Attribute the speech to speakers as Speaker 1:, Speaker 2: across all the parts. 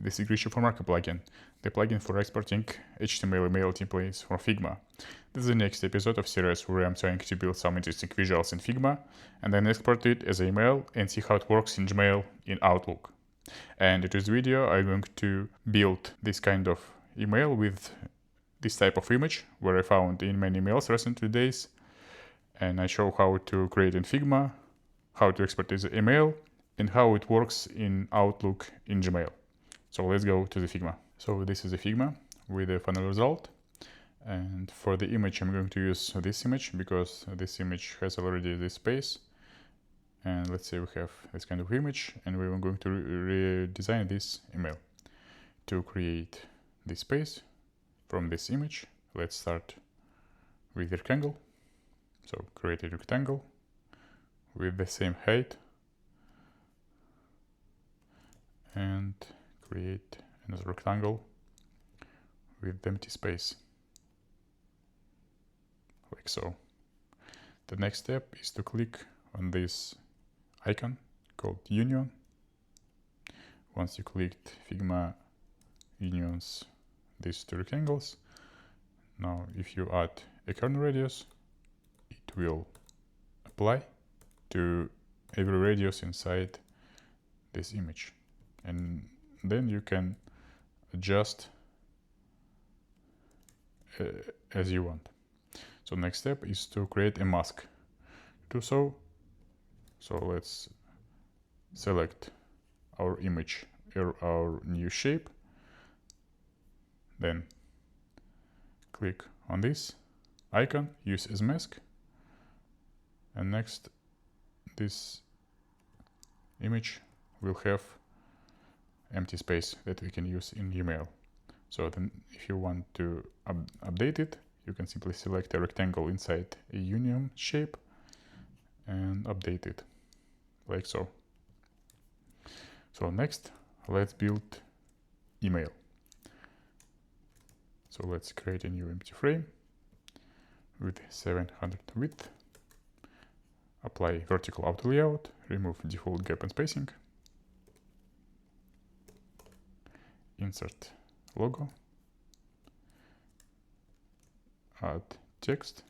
Speaker 1: the signature for Marka plugin, the plugin for exporting HTML email templates from Figma. This is the next episode of series where I'm trying to build some interesting visuals in Figma and then export it as an email and see how it works in Gmail in Outlook. And in this video, I'm going to build this kind of email with this type of image where I found in many emails recent days, and I show how to create in Figma, how to export as an email, and how it works in Outlook in Gmail. So let's go to the Figma. So this is the Figma with the final result. And for the image, I'm going to use this image because this image has already this space. And let's say we have this kind of image, and we're going to redesign this email. To create this space from this image, let's start with rectangle. So create a rectangle with the same height and create another rectangle with empty space, like so. The next step is to click on this icon called Union. Once you clicked, Figma unions these two rectangles. Now if you add a kernel radius, it will apply to every radius inside this image, and then you can adjust as you want. So next step is to create a mask. To do so let's select our image, our new shape, then click on this icon, use as mask, and next this image will have empty space that we can use in email. So then if you want to update it, you can simply select a rectangle inside a union shape and update it, like so. So next, let's build email. So let's create a new empty frame with 700 width. Apply vertical auto layout, remove default gap and spacing. Insert logo. Add text.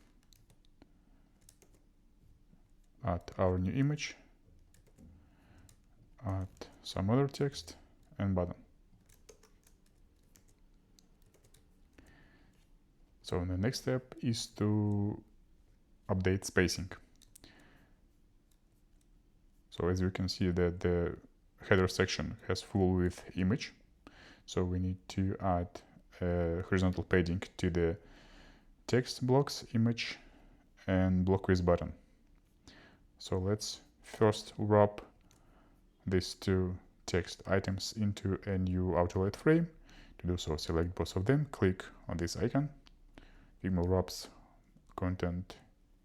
Speaker 1: Add our new image. Add some other text and button. So the next step is to update spacing. So as you can see that the header section has full width image. So we need to add horizontal padding to the text blocks, image, and block width button. So let's first wrap these two text items into a new auto-layout frame. To do so, select both of them, click on this icon. Figma wraps content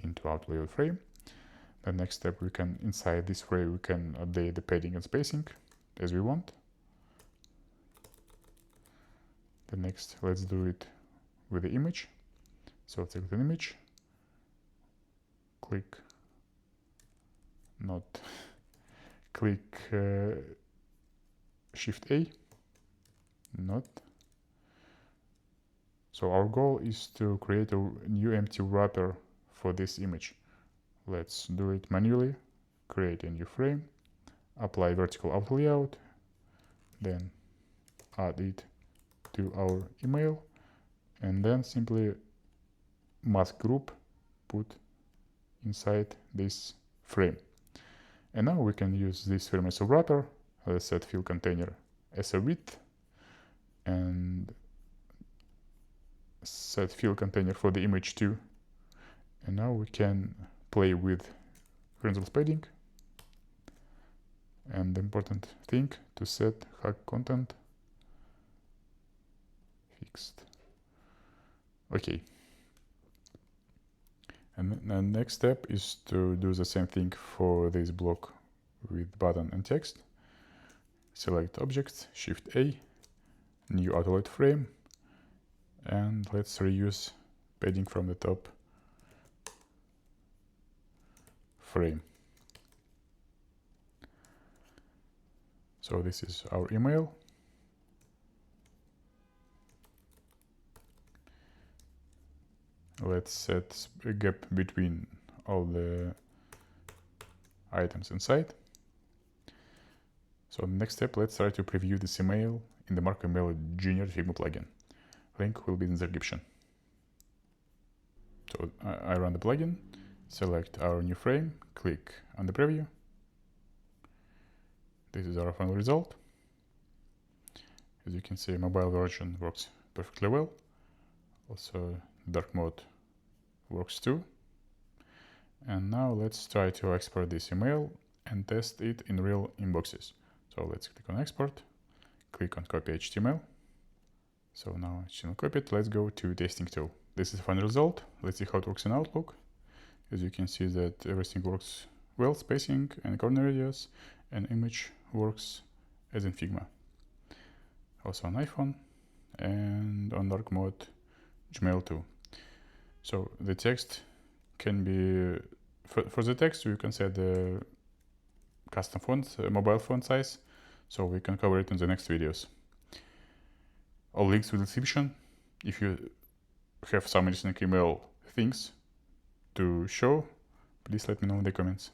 Speaker 1: into auto-layout frame. The next step, we can, inside this frame, we can update the padding and spacing as we want. The next, let's do it with the image. So select an image, click Shift A, not. So our goal is to create a new empty wrapper for this image. Let's do it manually. Create a new frame, apply vertical auto layout, then add it to our email, and then simply mask group put inside this frame. And now we can use this frame as a wrapper. Let's set fill container as a width and set fill container for the image too. And now we can play with horizontal padding. And the important thing to set hack content fixed. Okay. And the next step is to do the same thing for this block with button and text. Select objects, Shift A, new auto-layout frame, and let's reuse padding from the top frame. So this is our email. let's set a gap between all the items inside. So next step, let's try to preview this email in the Marka Email Junior Figma plugin. Link will be in the description. So I run the plugin, select our new frame, click on the preview. This is our final result. As you can see, mobile version works perfectly well. Also, dark mode works too. And now let's try to export this email and test it in real inboxes. So let's click on export, click on copy HTML. So now HTML copied, let's go to testing tool. This is the final result. Let's see how it works in Outlook. As you can see that everything works well, spacing and corner radius, and image works as in Figma. Also on iPhone and on dark mode Gmail too. So the text can be, for the text you can set the custom font, mobile font size, so we can cover it in the next videos. All links in the description. If you have some interesting email things to show, please let me know in the comments.